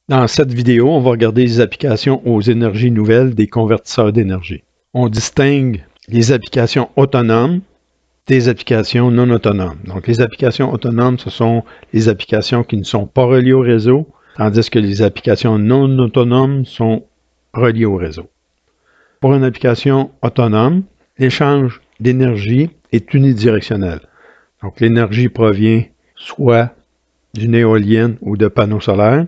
Dans cette vidéo, on va regarder les applications aux énergies nouvelles des convertisseurs d'énergie. On distingue les applications autonomes des applications non autonomes. Donc, les applications autonomes, ce sont les applications qui ne sont pas reliées au réseau, tandis que les applications non autonomes sont reliées au réseau. Pour une application autonome, l'échange d'énergie est unidirectionnel. Donc, l'énergie provient soit d'une éolienne ou de panneaux solaires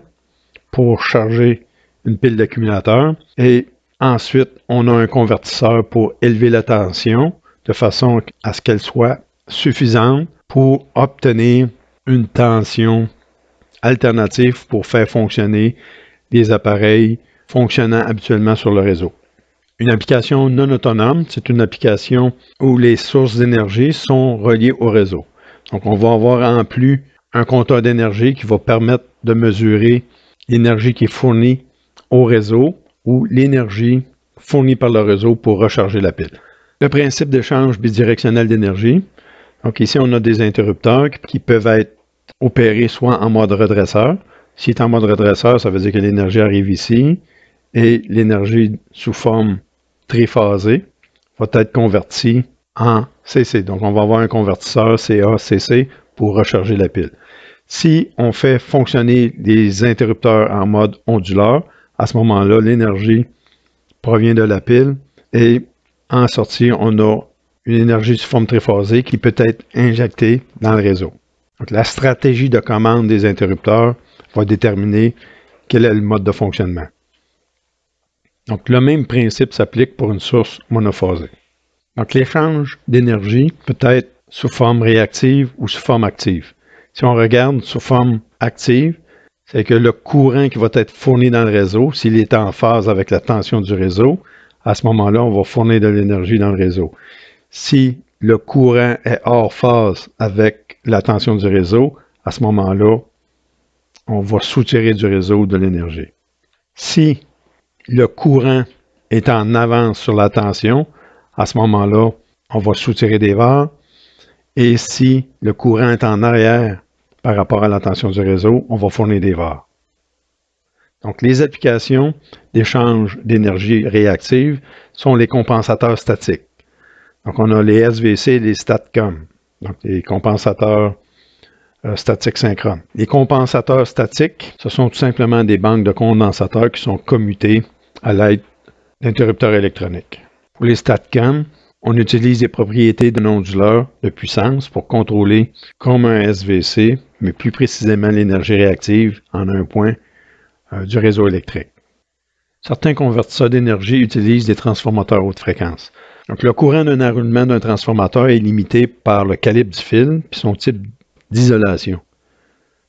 pour charger une pile d'accumulateurs. Et ensuite, on a un convertisseur pour élever la tension de façon à ce qu'elle soit suffisante pour obtenir une tension alternative pour faire fonctionner les appareils fonctionnant habituellement sur le réseau. Une application non autonome, c'est une application où les sources d'énergie sont reliées au réseau. Donc, on va avoir en plus un compteur d'énergie qui va permettre de mesurer l'énergie qui est fournie au réseau ou l'énergie fournie par le réseau pour recharger la pile. Le principe d'échange bidirectionnel d'énergie. Donc ici, on a des interrupteurs qui peuvent être opérés soit en mode redresseur. S'il est en mode redresseur, ça veut dire que l'énergie arrive ici et l'énergie sous forme triphasée va être convertie en CC. Donc, on va avoir un convertisseur CA-CC pour recharger la pile. Si on fait fonctionner les interrupteurs en mode onduleur, à ce moment-là, l'énergie provient de la pile et en sortie, on a une énergie sous forme triphasée qui peut être injectée dans le réseau. Donc, la stratégie de commande des interrupteurs va déterminer quel est le mode de fonctionnement. Donc, le même principe s'applique pour une source monophasée. Donc, l'échange d'énergie peut être sous forme réactive ou sous forme active. Si on regarde sous forme active, c'est que le courant qui va être fourni dans le réseau, s'il est en phase avec la tension du réseau, à ce moment-là, on va fournir de l'énergie dans le réseau. Si le courant est hors phase avec la tension du réseau, à ce moment-là, on va soutirer du réseau de l'énergie. Si le courant est en avance sur la tension, à ce moment-là, on va soutirer des VAR. Et si le courant est en arrière par rapport à la tension du réseau, on va fournir des VAR. Donc, les applications d'échange d'énergie réactive sont les compensateurs statiques. Donc, on a les SVC et les STATCOM, donc les compensateurs statiques synchrones. Les compensateurs statiques, ce sont tout simplement des banques de condensateurs qui sont commutés à l'aide d'interrupteurs électroniques. Pour les STATCOM, on utilise les propriétés d'un onduleur de puissance pour contrôler, comme un SVC, mais plus précisément l'énergie réactive en un point du réseau électrique. Certains convertisseurs d'énergie utilisent des transformateurs haute fréquence. Donc, le courant d'un enroulement d'un transformateur est limité par le calibre du fil et son type d'isolation.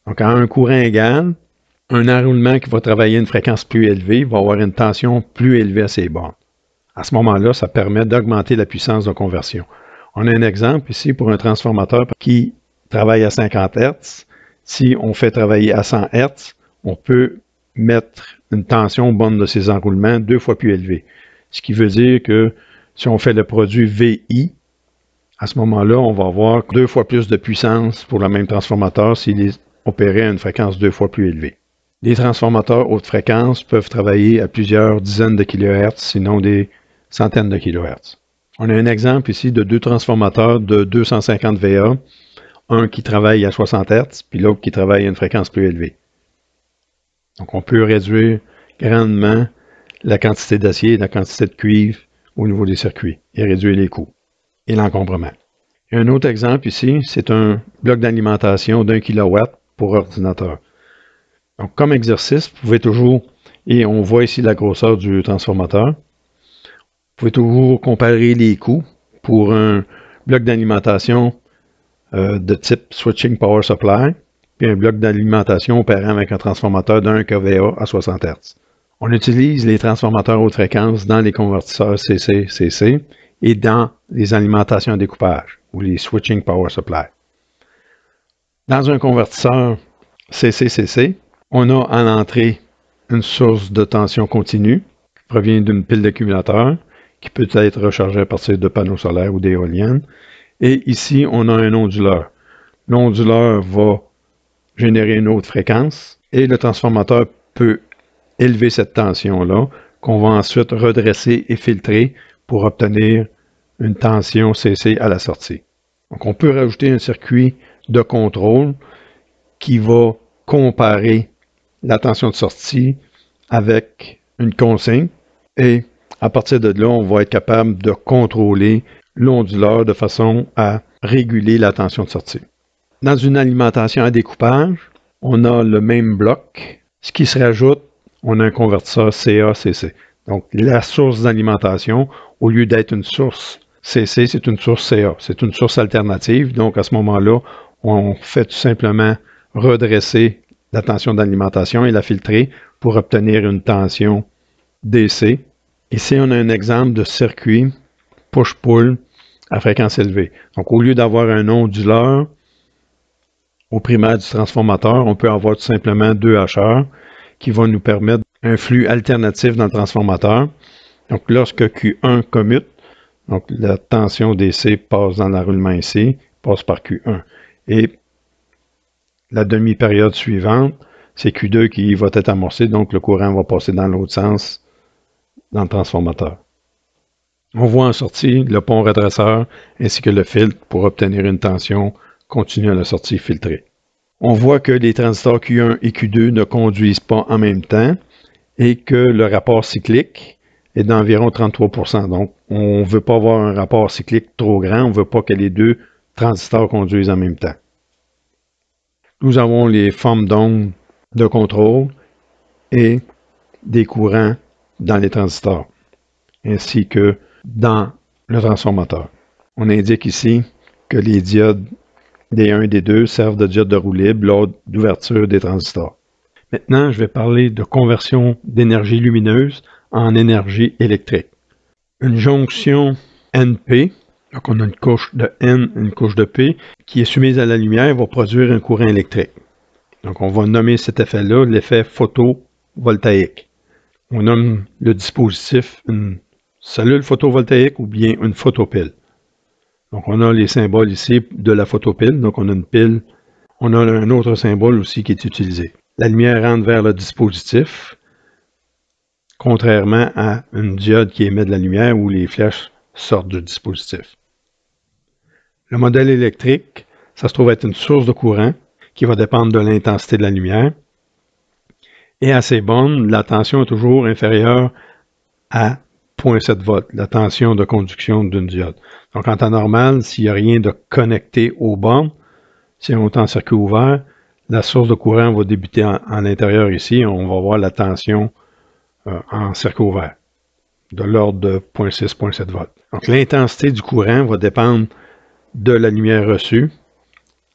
Donc, à un courant égal, un enroulement qui va travailler à une fréquence plus élevée va avoir une tension plus élevée à ses bornes. À ce moment-là, ça permet d'augmenter la puissance de conversion. On a un exemple ici pour un transformateur qui travaille à 50 Hz. Si on fait travailler à 100 Hz, on peut mettre une tension aux bornes de ces enroulements 2 fois plus élevée. Ce qui veut dire que si on fait le produit VI, à ce moment-là, on va avoir 2 fois plus de puissance pour le même transformateur s'il est opéré à une fréquence 2 fois plus élevée. Les transformateurs haute fréquence peuvent travailler à plusieurs dizaines de kHz, sinon des centaines de kHz. On a un exemple ici de 2 transformateurs de 250 VA, un qui travaille à 60 Hz, puis l'autre qui travaille à une fréquence plus élevée. Donc, on peut réduire grandement la quantité d'acier et la quantité de cuivre au niveau des circuits et réduire les coûts et l'encombrement. Il y a un autre exemple ici, c'est un bloc d'alimentation d'1 kW pour ordinateur. Donc, comme exercice, vous pouvez toujours, et on voit ici la grosseur du transformateur, vous pouvez toujours comparer les coûts pour un bloc d'alimentation de type Switching Power Supply, puis un bloc d'alimentation opérant avec un transformateur d'1 kVA à 60 Hz. On utilise les transformateurs haute fréquence dans les convertisseurs CC-CC et dans les alimentations à découpage, ou les Switching Power Supply. Dans un convertisseur CC-CC, on a à l'entrée une source de tension continue qui provient d'une pile d'accumulateurs qui peut être rechargée à partir de panneaux solaires ou d'éoliennes. Et ici, on a un onduleur. L'onduleur va générer une haute fréquence et le transformateur peut élever cette tension-là, qu'on va ensuite redresser et filtrer pour obtenir une tension CC à la sortie. Donc, on peut rajouter un circuit de contrôle qui va comparer la tension de sortie avec une consigne et à partir de là, on va être capable de contrôler l'onduleur de façon à réguler la tension de sortie. Dans une alimentation à découpage, on a le même bloc. Ce qui se rajoute, on a un convertisseur CA-CC. Donc, la source d'alimentation, au lieu d'être une source CC, c'est une source CA. C'est une source alternative. Donc, à ce moment-là, on fait tout simplement redresser la tension d'alimentation et la filtrer pour obtenir une tension DC. Ici, on a un exemple de circuit push-pull à fréquence élevée. Donc, au lieu d'avoir un onduleur au primaire du transformateur, on peut avoir tout simplement deux hacheurs qui vont nous permettre un flux alternatif dans le transformateur. Donc, lorsque Q1 commute, donc la tension DC passe dans l'enroulement ici, passe par Q1. Et la demi-période suivante, c'est Q2 qui va être amorcé, donc le courant va passer dans l'autre sens dans le transformateur. On voit en sortie le pont redresseur ainsi que le filtre pour obtenir une tension continue à la sortie filtrée. On voit que les transistors Q1 et Q2 ne conduisent pas en même temps et que le rapport cyclique est d'environ 33%. Donc, on ne veut pas avoir un rapport cyclique trop grand, on ne veut pas que les deux transistors conduisent en même temps. Nous avons les formes d'ondes de contrôle et des courants dans les transistors, ainsi que dans le transformateur. On indique ici que les diodes D1 et D2 servent de diodes de roue libre lors d'ouverture des transistors. Maintenant, je vais parler de conversion d'énergie lumineuse en énergie électrique. Une jonction NP, donc on a une couche de N et une couche de P, qui est soumise à la lumière, va produire un courant électrique. Donc on va nommer cet effet-là l'effet photovoltaïque. On nomme le dispositif une cellule photovoltaïque ou bien une photopile. Donc on a les symboles ici de la photopile, donc on a une pile, on a un autre symbole aussi qui est utilisé. La lumière rentre vers le dispositif, contrairement à une diode qui émet de la lumière où les flèches sortent du dispositif. Le modèle électrique, ça se trouve être une source de courant qui va dépendre de l'intensité de la lumière. Et à ces bornes, la tension est toujours inférieure à 0,7 volts, la tension de conduction d'une diode. Donc en temps normal, s'il n'y a rien de connecté aux bornes, si on est en circuit ouvert, la source de courant va débuter en l'intérieur ici. On va voir la tension en circuit ouvert, de l'ordre de 0,6, 0,7 volts. Donc l'intensité du courant va dépendre de la lumière reçue,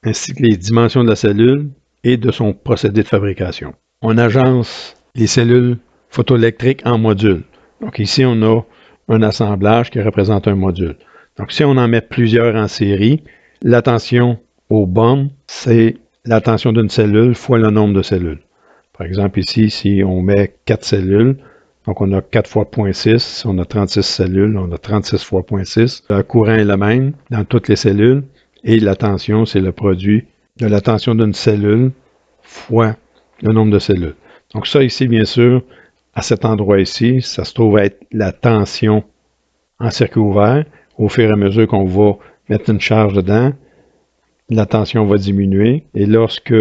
ainsi que les dimensions de la cellule et de son procédé de fabrication. On agence les cellules photoélectriques en modules. Donc ici, on a un assemblage qui représente un module. Donc si on en met plusieurs en série, la tension aux bornes, c'est la tension d'une cellule fois le nombre de cellules. Par exemple, ici, si on met 4 cellules, donc on a 4 fois 0,6, si on a 36 cellules, on a 36 fois 0,6. Le courant est le même dans toutes les cellules et la tension, c'est le produit de la tension d'une cellule fois le nombre de cellules. Donc ça ici, bien sûr, à cet endroit ici, ça se trouve être la tension en circuit ouvert. Au fur et à mesure qu'on va mettre une charge dedans, la tension va diminuer. Et lorsque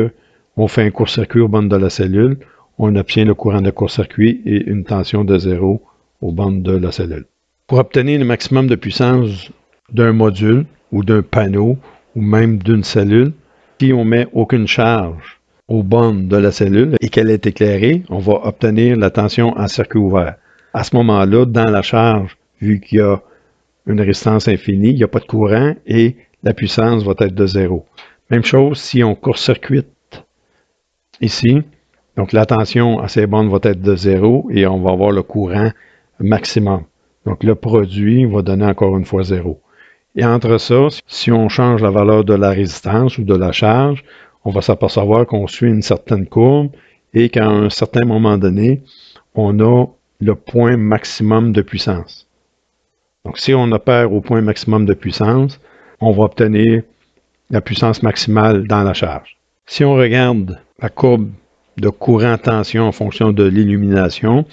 on fait un court-circuit aux bandes de la cellule, on obtient le courant de court-circuit et une tension de 0 aux bandes de la cellule. Pour obtenir le maximum de puissance d'un module ou d'un panneau ou même d'une cellule, si on ne met aucune charge aux bandes de la cellule et qu'elle est éclairée, on va obtenir la tension en circuit ouvert. À ce moment-là, dans la charge, vu qu'il y a une résistance infinie, il n'y a pas de courant et la puissance va être de 0. Même chose si on court-circuite ici, donc la tension à ces bandes va être de 0 et on va avoir le courant maximum. Donc le produit va donner encore une fois 0. Et entre ça, si on change la valeur de la résistance ou de la charge, on va s'apercevoir qu'on suit une certaine courbe et qu'à un certain moment donné, on a le point maximum de puissance. Donc si on opère au point maximum de puissance, on va obtenir la puissance maximale dans la charge. Si on regarde la courbe de courant-tension en fonction de l'illumination,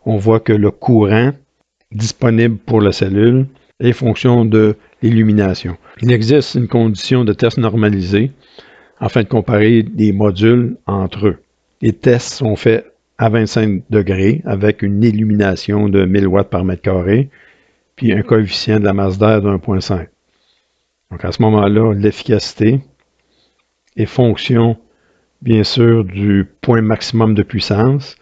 on voit que le courant disponible pour la cellule est fonction de l'illumination. Il existe une condition de test normalisé afin de comparer des modules entre eux. Les tests sont faits à 25 degrés avec une illumination de 1000 watts par mètre carré, puis un coefficient de la masse d'air de 1,5. Donc à ce moment-là, l'efficacité est fonction, bien sûr, du point maximum de puissance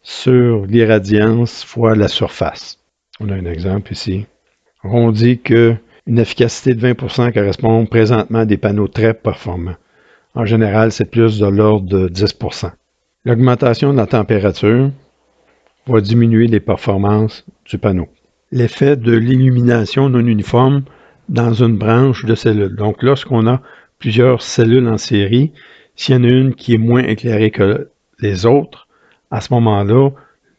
sur l'irradiance fois la surface. On a un exemple ici. On dit qu'une efficacité de 20% correspond présentement à des panneaux très performants. En général, c'est plus de l'ordre de 10%. L'augmentation de la température va diminuer les performances du panneau. L'effet de l'illumination non uniforme dans une branche de cellules. Donc, lorsqu'on a plusieurs cellules en série, s'il y en a une qui est moins éclairée que les autres, à ce moment-là,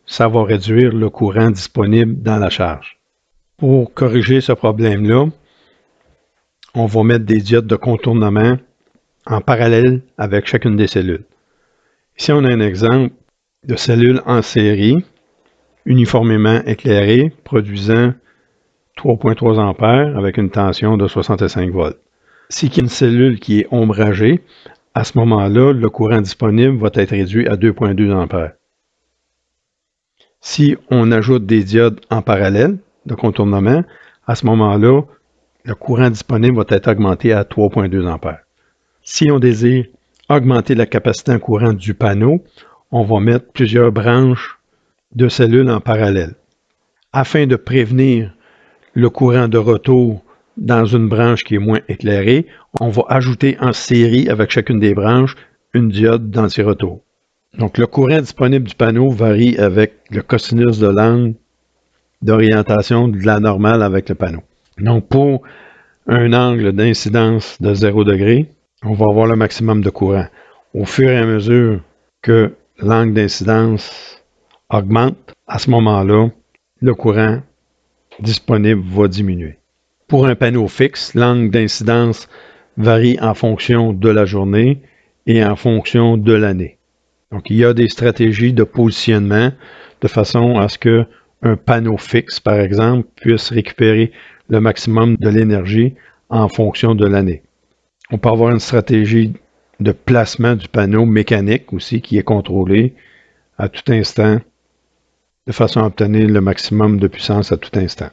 ça va réduire le courant disponible dans la charge. Pour corriger ce problème-là, on va mettre des diodes de contournement en parallèle avec chacune des cellules. Ici, on a un exemple de cellules en série, uniformément éclairées, produisant 3,3 ampères avec une tension de 65 volts. Si il y a une cellule qui est ombragée, à ce moment-là, le courant disponible va être réduit à 2,2 ampères. Si on ajoute des diodes en parallèle de contournement, à ce moment-là, le courant disponible va être augmenté à 3,2 ampères. Si on désire augmenter la capacité en courant du panneau, on va mettre plusieurs branches de cellules en parallèle. Afin de prévenir le courant de retour dans une branche qui est moins éclairée, on va ajouter en série avec chacune des branches une diode d'anti-retour. Donc, le courant disponible du panneau varie avec le cosinus de l'angle d'orientation de la normale avec le panneau. Donc, pour un angle d'incidence de 0 degré, on va avoir le maximum de courant. Au fur et à mesure que l'angle d'incidence augmente, à ce moment-là, le courant disponible va diminuer. Pour un panneau fixe, l'angle d'incidence varie en fonction de la journée et en fonction de l'année. Donc, il y a des stratégies de positionnement de façon à ce qu'un panneau fixe, par exemple, puisse récupérer le maximum de l'énergie en fonction de l'année. On peut avoir une stratégie de placement du panneau mécanique aussi qui est contrôlée à tout instant de façon à obtenir le maximum de puissance à tout instant.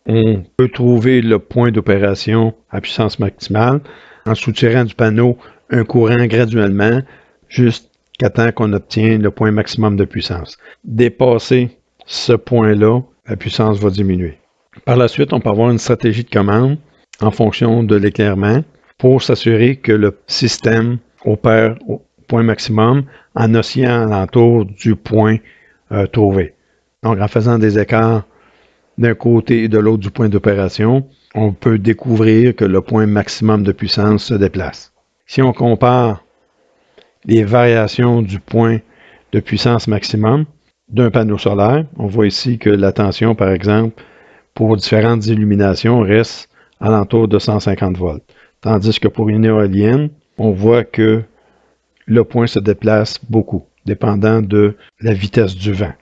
On peut trouver le point d'opération à puissance maximale en soutirant du panneau un courant graduellement jusqu'à temps qu'on obtient le point maximum de puissance. Dépasser ce point-là, la puissance va diminuer. Par la suite, on peut avoir une stratégie de commande en fonction de l'éclairement pour s'assurer que le système opère au point maximum en oscillant alentour du point trouvé. Donc, en faisant des écarts d'un côté et de l'autre du point d'opération, on peut découvrir que le point maximum de puissance se déplace. Si on compare les variations du point de puissance maximum d'un panneau solaire, on voit ici que la tension, par exemple, pour différentes illuminations, reste alentour de 150 volts. Tandis que pour une éolienne, on voit que le point se déplace beaucoup, dépendant de la vitesse du vent.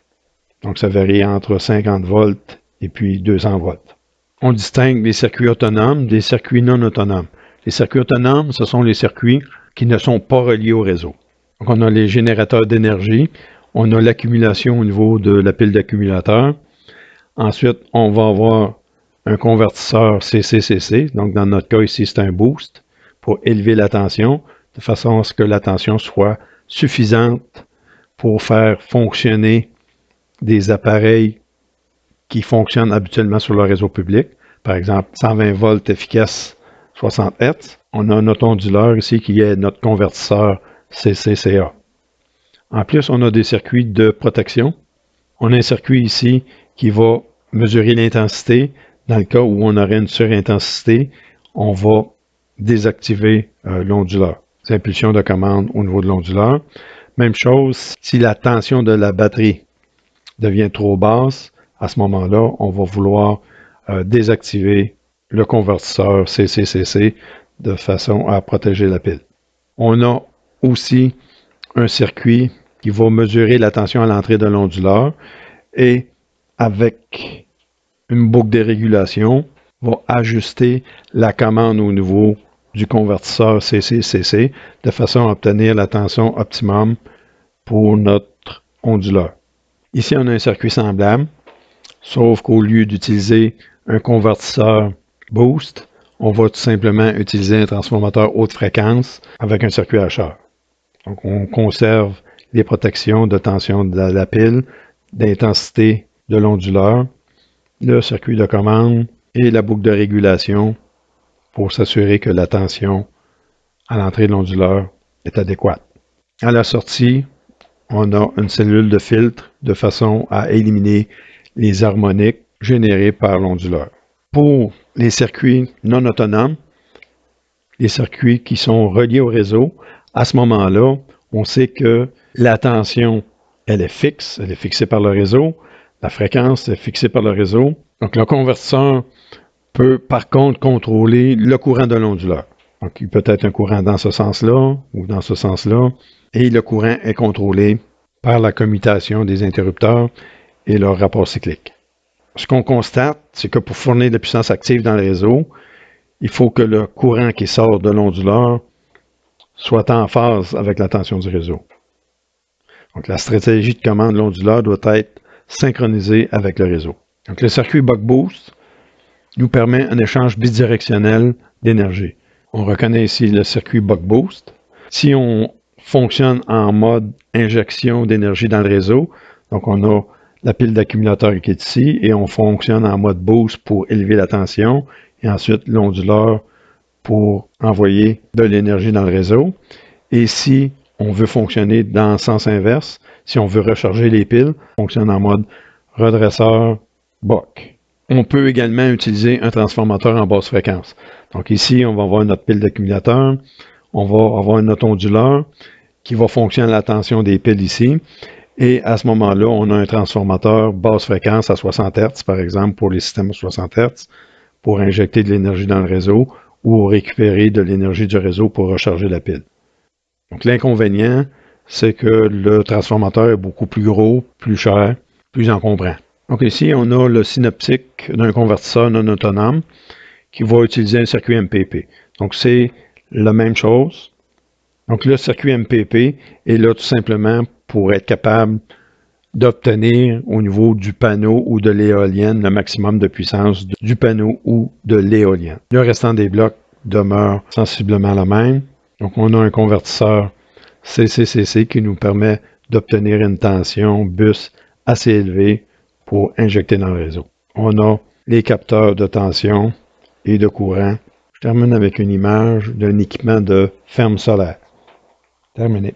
Donc, ça varie entre 50 volts et puis 200 volts. On distingue les circuits autonomes des circuits non autonomes. Les circuits autonomes, ce sont les circuits qui ne sont pas reliés au réseau. Donc, on a les générateurs d'énergie, on a l'accumulation au niveau de la pile d'accumulateurs. Ensuite, on va avoir un convertisseur CCCC. Donc, dans notre cas ici, c'est un boost pour élever la tension, de façon à ce que la tension soit suffisante pour faire fonctionner des appareils qui fonctionnent habituellement sur le réseau public. Par exemple, 120 volts efficace 60 Hz. On a notre onduleur ici qui est notre convertisseur CCCA. En plus, on a des circuits de protection. On a un circuit ici qui va mesurer l'intensité. Dans le cas où on aurait une surintensité, on va désactiver l'onduleur. C'est impulsion de commande au niveau de l'onduleur. Même chose, si la tension de la batterie devient trop basse, à ce moment-là, on va vouloir désactiver le convertisseur CCCC de façon à protéger la pile. On a aussi un circuit qui va mesurer la tension à l'entrée de l'onduleur et avec une boucle de régulation, va ajuster la commande au niveau du convertisseur CCCC de façon à obtenir la tension optimum pour notre onduleur. Ici, on a un circuit semblable, sauf qu'au lieu d'utiliser un convertisseur boost, on va tout simplement utiliser un transformateur haute fréquence avec un circuit HR. Donc, on conserve les protections de tension de la pile, d'intensité de l'onduleur, le circuit de commande et la boucle de régulation pour s'assurer que la tension à l'entrée de l'onduleur est adéquate. À la sortie, on a une cellule de filtre de façon à éliminer les harmoniques générées par l'onduleur. Pour les circuits non autonomes, les circuits qui sont reliés au réseau, à ce moment-là, on sait que la tension, elle est fixée par le réseau, la fréquence est fixée par le réseau. Donc, le convertisseur peut par contre contrôler le courant de l'onduleur. Donc, il peut être un courant dans ce sens-là ou dans ce sens-là, et le courant est contrôlé par la commutation des interrupteurs et leur rapport cyclique. Ce qu'on constate, c'est que pour fournir de la puissance active dans le réseau, il faut que le courant qui sort de l'onduleur soit en phase avec la tension du réseau. Donc, la stratégie de commande de l'onduleur doit être synchronisée avec le réseau. Donc, le circuit buck boost nous permet un échange bidirectionnel d'énergie. On reconnaît ici le circuit buck boost. Si on fonctionne en mode injection d'énergie dans le réseau, donc on a la pile d'accumulateurs qui est ici, et on fonctionne en mode boost pour élever la tension, et ensuite l'onduleur pour envoyer de l'énergie dans le réseau. Et si on veut fonctionner dans le sens inverse, si on veut recharger les piles, on fonctionne en mode redresseur buck. On peut également utiliser un transformateur en basse fréquence. Donc ici, on va avoir notre pile d'accumulateurs, on va avoir notre onduleur qui va fonctionner à la tension des piles ici. Et à ce moment-là, on a un transformateur basse fréquence à 60 Hz, par exemple, pour les systèmes à 60 Hz, pour injecter de l'énergie dans le réseau ou récupérer de l'énergie du réseau pour recharger la pile. Donc l'inconvénient, c'est que le transformateur est beaucoup plus gros, plus cher, plus encombrant. Donc ici, on a le synoptique d'un convertisseur non autonome qui va utiliser un circuit MPP. Donc c'est la même chose. Donc le circuit MPP est là tout simplement pour être capable d'obtenir au niveau du panneau ou de l'éolienne le maximum de puissance du panneau ou de l'éolienne. Le restant des blocs demeure sensiblement le même. Donc on a un convertisseur CCCC qui nous permet d'obtenir une tension bus assez élevée pour injecter dans le réseau. On a les capteurs de tension et de courant. Je termine avec une image d'un équipement de ferme solaire. Terminé.